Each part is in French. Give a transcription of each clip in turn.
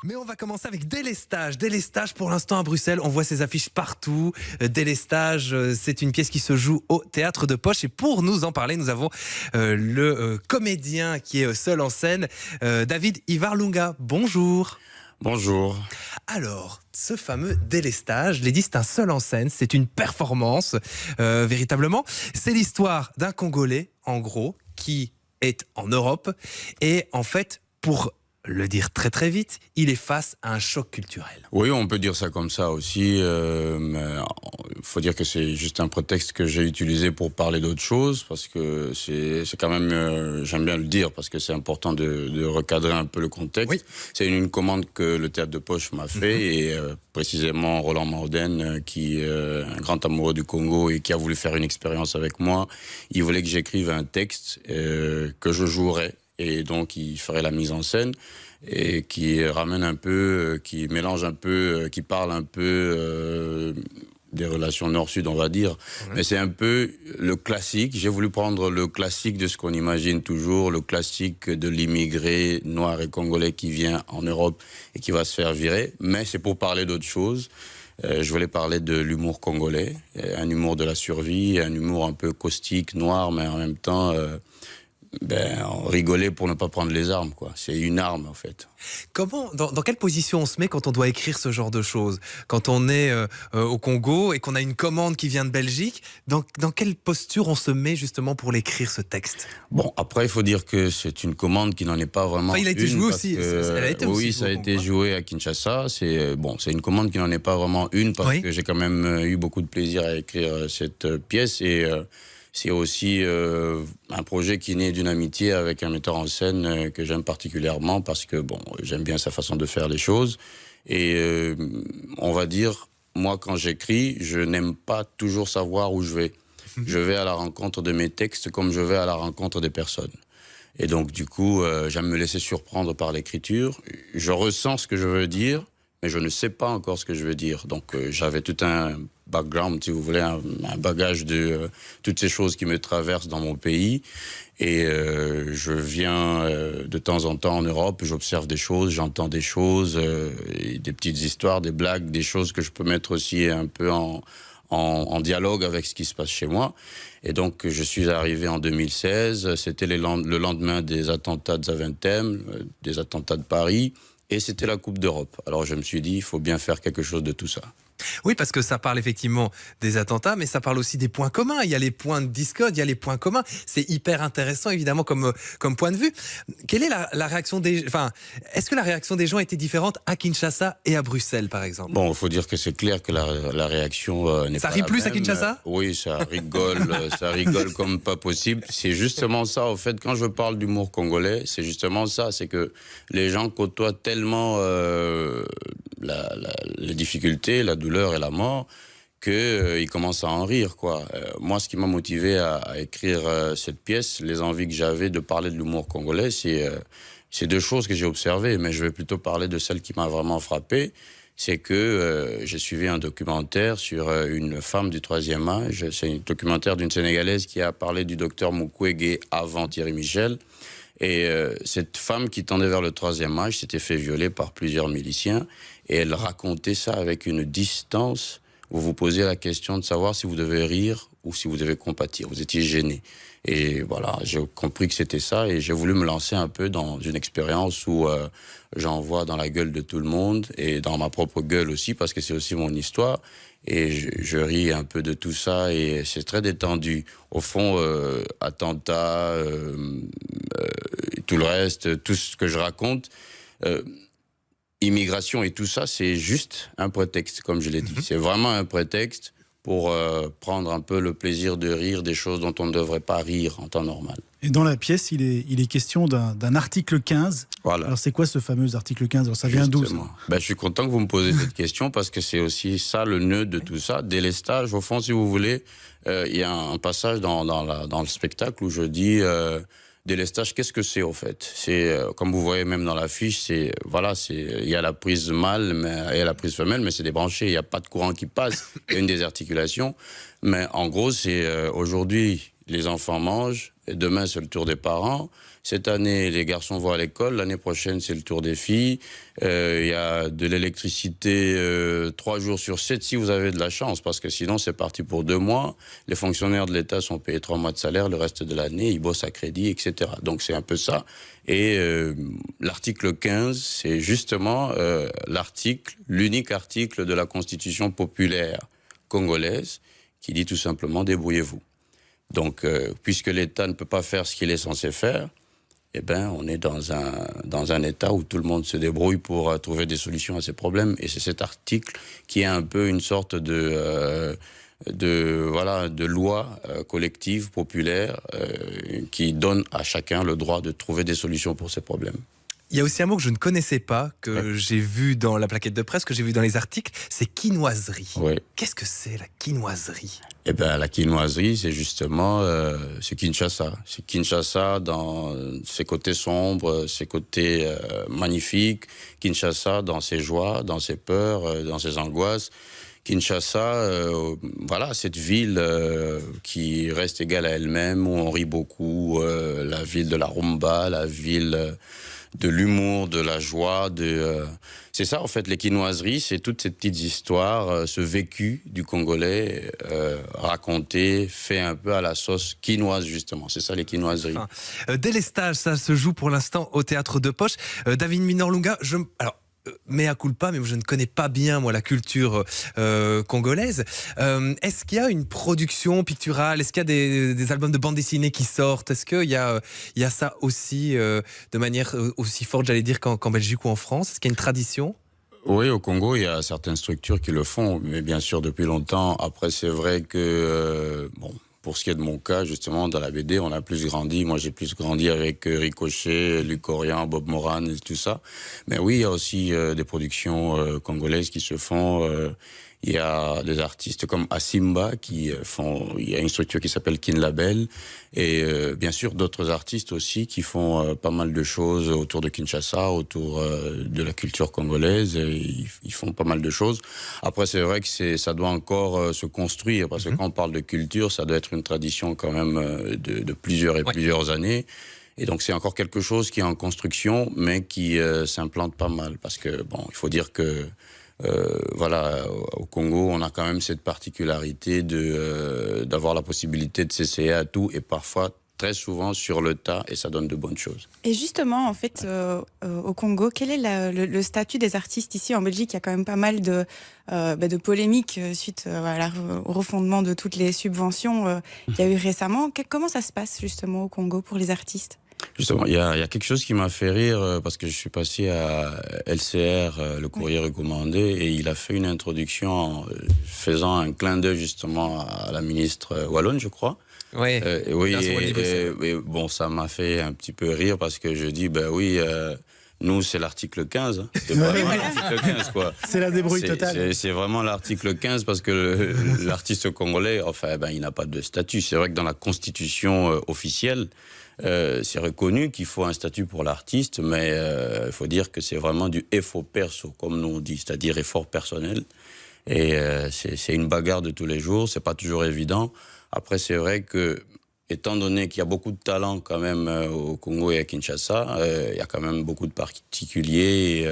Mais on va commencer avec Délestage. Délestage pour l'instant à Bruxelles, on voit ces affiches partout. Délestage, c'est une pièce qui se joue au Théâtre de Poche. Et pour nous en parler, nous avons le comédien qui est seul en scène, David Ivarlunga. Bonjour. Bonjour. Alors, ce fameux Délestage, je l'ai dit, c'est un seul en scène, c'est une performance, véritablement. C'est l'histoire d'un Congolais, en gros, qui est en Europe. Et en fait, pour le dire très très vite, il est face à un choc culturel. Oui, on peut dire ça comme ça aussi. Il faut dire que c'est juste un prétexte que j'ai utilisé pour parler d'autre chose, parce que c'est quand même, j'aime bien le dire, parce que c'est important de recadrer un peu le contexte. Oui. C'est une commande que le Théâtre de Poche m'a fait, et précisément Roland Mauden, qui est un grand amoureux du Congo et qui a voulu faire une expérience avec moi, il voulait que j'écrive un texte que je jouerais. Et donc, il ferait la mise en scène et qui ramène un peu, qui mélange un peu, qui parle un peu des relations nord-sud, on va dire. Ouais. Mais c'est un peu le classique. J'ai voulu prendre le classique de ce qu'on imagine toujours, le classique de l'immigré noir et congolais qui vient en Europe et qui va se faire virer. Mais c'est pour parler d'autre chose. Je voulais parler de l'humour congolais, un humour de la survie, un humour un peu caustique, noir, mais en même temps... rigoler pour ne pas prendre les armes, quoi. C'est une arme, en fait. Comment, dans quelle position on se met quand on doit écrire ce genre de choses? Quand on est au Congo et qu'on a une commande qui vient de Belgique, dans quelle posture on se met justement pour l'écrire, ce texte? Bon, après, il faut dire que c'est une commande qui n'en est pas vraiment il a été joué aussi. Elle a été oui, aussi ça a été joué à Kinshasa. C'est une commande qui n'en est pas vraiment une, parce que j'ai quand même eu beaucoup de plaisir à écrire cette pièce. Et c'est aussi un projet qui naît d'une amitié avec un metteur en scène que j'aime particulièrement, parce que j'aime bien sa façon de faire les choses. Et on va dire, moi quand j'écris, je n'aime pas toujours savoir où je vais. Je vais à la rencontre de mes textes comme je vais à la rencontre des personnes. Et donc du coup, j'aime me laisser surprendre par l'écriture. Je ressens ce que je veux dire, mais je ne sais pas encore ce que je veux dire. Donc j'avais tout un background, si vous voulez, un bagage de toutes ces choses qui me traversent dans mon pays. Et je viens de temps en temps en Europe, j'observe des choses, j'entends des choses, et des petites histoires, des blagues, des choses que je peux mettre aussi un peu en dialogue avec ce qui se passe chez moi. Et donc, je suis arrivé en 2016, c'était le lendemain des attentats de Zaventem, des attentats de Paris, et c'était la Coupe d'Europe. Alors je me suis dit, il faut bien faire quelque chose de tout ça. Oui, parce que ça parle effectivement des attentats, mais ça parle aussi des points communs. Il y a les points de discorde, il y a les points communs. C'est hyper intéressant, évidemment, comme point de vue. Quelle est la réaction des... Enfin, est-ce que la réaction des gens était différente à Kinshasa et à Bruxelles, par exemple? Bon, il faut dire que c'est clair que la réaction n'est pas la même. Ça rit plus à Kinshasa? Oui, ça rigole comme pas possible. C'est justement ça, en fait, quand je parle d'humour congolais, c'est justement ça, c'est que les gens côtoient tellement les difficultés, la douleur et la mort, qu'ils commencent à en rire, quoi. Moi, ce qui m'a motivé à écrire cette pièce, les envies que j'avais de parler de l'humour congolais, c'est deux choses que j'ai observées, mais je vais plutôt parler de celle qui m'a vraiment frappé. C'est que j'ai suivi un documentaire sur une femme du 3e âge. C'est un documentaire d'une Sénégalaise qui a parlé du docteur Mukwege avant Thierry Michel. Et cette femme qui tendait vers le 3e âge s'était fait violer par plusieurs miliciens. Et elle racontait ça avec une distance où vous posez la question de savoir si vous devez rire ou si vous devez compatir. Vous étiez gêné. Et voilà, j'ai compris que c'était ça, et j'ai voulu me lancer un peu dans une expérience où j'envoie dans la gueule de tout le monde, et dans ma propre gueule aussi, parce que c'est aussi mon histoire. Et je ris un peu de tout ça, et c'est très détendu. Au fond, attentats, tout le reste, tout ce que je raconte... immigration et tout ça, c'est juste un prétexte, comme je l'ai dit. C'est vraiment un prétexte pour prendre un peu le plaisir de rire des choses dont on ne devrait pas rire en temps normal. Et dans la pièce, il est question d'un article 15. Voilà. Alors c'est quoi ce fameux article 15? Alors ça vient d'où, ça? Je suis content que vous me posiez cette question, parce que c'est aussi ça le nœud de tout ça. Délestage, au fond, si vous voulez, il y a un passage dans le spectacle où je dis... Délestage, qu'est-ce que c'est au fait? C'est, comme vous voyez même dans l'affiche, il y a la prise mâle et la prise femelle, mais c'est débranché, il n'y a pas de courant qui passe, il y a une désarticulation. Mais en gros, c'est aujourd'hui, les enfants mangent, et demain c'est le tour des parents. Cette année, les garçons vont à l'école, l'année prochaine c'est le tour des filles. Il y a de l'électricité 3 jours sur 7 si vous avez de la chance, parce que sinon c'est parti pour 2 mois. Les fonctionnaires de l'État sont payés 3 mois de salaire, le reste de l'année ils bossent à crédit, etc. Donc c'est un peu ça. Et l'article 15, c'est justement l'unique article de la Constitution populaire congolaise qui dit tout simplement débrouillez-vous. Donc, puisque l'État ne peut pas faire ce qu'il est censé faire, eh ben, on est dans un état où tout le monde se débrouille pour trouver des solutions à ces problèmes. Et c'est cet article qui est un peu une sorte de loi collective, populaire, qui donne à chacun le droit de trouver des solutions pour ces problèmes. Il y a aussi un mot que je ne connaissais pas, que j'ai vu dans la plaquette de presse, que j'ai vu dans les articles, c'est quinoiserie. Oui. Qu'est-ce que c'est la quinoiserie? Eh ben, la quinoiserie, c'est justement c'est Kinshasa. C'est Kinshasa dans ses côtés sombres, ses côtés magnifiques. Kinshasa dans ses joies, dans ses peurs, dans ses angoisses. Kinshasa, voilà, cette ville qui reste égale à elle-même, où on rit beaucoup, la ville de la rumba, la ville de l'humour, de la joie, c'est ça en fait, les quinoiseries, c'est toutes ces petites histoires, ce vécu du Congolais raconté, fait un peu à la sauce quinoise justement, c'est ça les quinoiseries. Délestage, ça se joue pour l'instant au Théâtre de Poche. David Minorlunga, alors mea culpa, mais je ne connais pas bien moi la culture congolaise. Est-ce qu'il y a une production picturale? Est-ce qu'il y a des albums de bande dessinée qui sortent? Est-ce qu'il y a ça aussi de manière aussi forte, j'allais dire, qu'en Belgique ou en France? Est-ce qu'il y a une tradition? Oui, au Congo, il y a certaines structures qui le font, mais bien sûr depuis longtemps. Après, c'est vrai que pour ce qui est de mon cas, justement, dans la BD, on a plus grandi. Moi, j'ai plus grandi avec Ricochet, Luc Orian, Bob Moran et tout ça. Mais oui, il y a aussi des productions congolaises qui se font. Il y a des artistes comme Asimba qui font... Il y a une structure qui s'appelle Kin Label. Et bien sûr, d'autres artistes aussi qui font pas mal de choses autour de Kinshasa, autour de la culture congolaise. Et ils font pas mal de choses. Après, c'est vrai que ça doit encore se construire. Parce que quand on parle de culture, ça doit être une tradition quand même de plusieurs et plusieurs années. Et donc, c'est encore quelque chose qui est en construction, mais qui s'implante pas mal. Parce que, bon, il faut dire que voilà, au Congo, on a quand même cette particularité d'avoir la possibilité de s'essayer à tout et parfois très souvent sur le tas, et ça donne de bonnes choses. Et justement, en fait, au Congo, quel est le statut des artistes ici en Belgique? Il y a quand même pas mal de polémiques suite au refondement de toutes les subventions qu'il y a eu récemment. Comment ça se passe justement au Congo pour les artistes? Justement, il y a quelque chose qui m'a fait rire parce que je suis passé à LCR, le courrier recommandé, et il a fait une introduction en faisant un clin d'œil justement à la ministre wallonne, je crois. Oui, et bon, ça m'a fait un petit peu rire parce que je dis, ben oui, nous c'est l'article 15, hein. C'est vraiment l'article 15 quoi. C'est la débrouille totale. C'est vraiment l'article 15 parce que l'artiste congolais, enfin, il n'a pas de statut. C'est vrai que dans la constitution officielle, c'est reconnu qu'il faut un statut pour l'artiste, mais il faut dire que c'est vraiment du effort perso, comme nous on dit, c'est-à-dire effort personnel. Et c'est une bagarre de tous les jours, c'est pas toujours évident. Après, c'est vrai que, étant donné qu'il y a beaucoup de talents quand même au Congo et à Kinshasa, il y a quand même beaucoup de particuliers,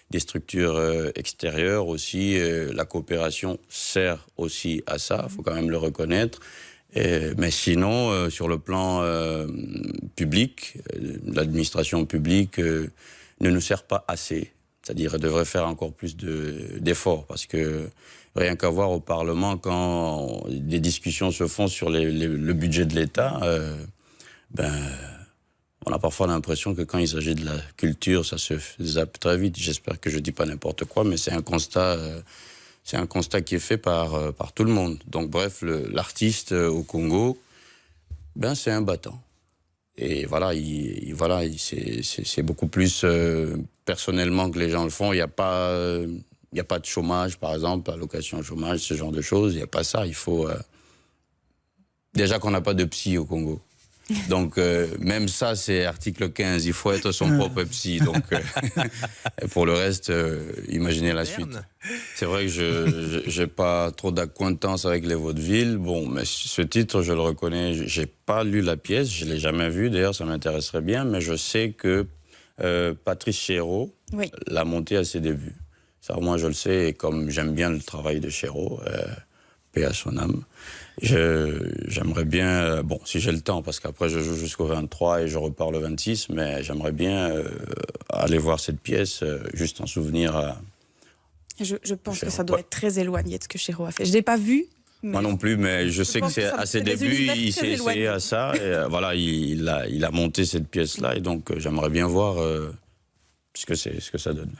des structures extérieures aussi. La coopération sert aussi à ça, il faut quand même le reconnaître. Mais sinon, sur le plan public, l'administration publique ne nous sert pas assez. C'est-à-dire, elle devrait faire encore plus d'efforts, parce que rien qu'à voir au Parlement, quand des discussions se font sur le budget de l'État, on a parfois l'impression que quand il s'agit de la culture, ça se zappe très vite. J'espère que je dis pas n'importe quoi, mais c'est un constat qui est fait par tout le monde. Donc bref, l'artiste au Congo, c'est un battant. Et voilà, c'est beaucoup plus personnellement que les gens le font. Il n'y a pas de chômage, par exemple, allocation chômage, ce genre de choses. Il n'y a pas ça. Il faut déjà qu'on n'a pas de psy au Congo. Donc, même ça, c'est article 15. Il faut être son propre psy. Donc, pour le reste, imaginez la suite. C'est vrai que je n'ai pas trop d'acquaintance avec les vaudevilles. Bon, mais ce titre, je le reconnais. Je n'ai pas lu la pièce. Je ne l'ai jamais vue. D'ailleurs, ça m'intéresserait bien. Mais je sais que Patrice Chéreau l'a monté à ses débuts. Ça, moi, je le sais. Et comme j'aime bien le travail de Chéreau, paix à son âme, j'aimerais bien, bon, si j'ai le temps, parce qu'après je joue jusqu'au 23 et je repars le 26, mais j'aimerais bien aller voir cette pièce, juste en souvenir. Je pense que ça doit être très éloigné de ce que Chéreau a fait. Je ne l'ai pas vu. Moi non plus, mais je sais que c'est à ses débuts, il s'est essayé à ça. Et, voilà, il a monté cette pièce-là, et donc j'aimerais bien voir ce que ça donne.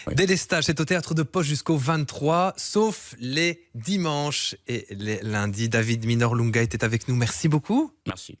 Oui. Délestage, c'est au Théâtre de Poche jusqu'au 23, sauf les dimanches et les lundis. David Minor-Lunga était avec nous. Merci beaucoup. Merci.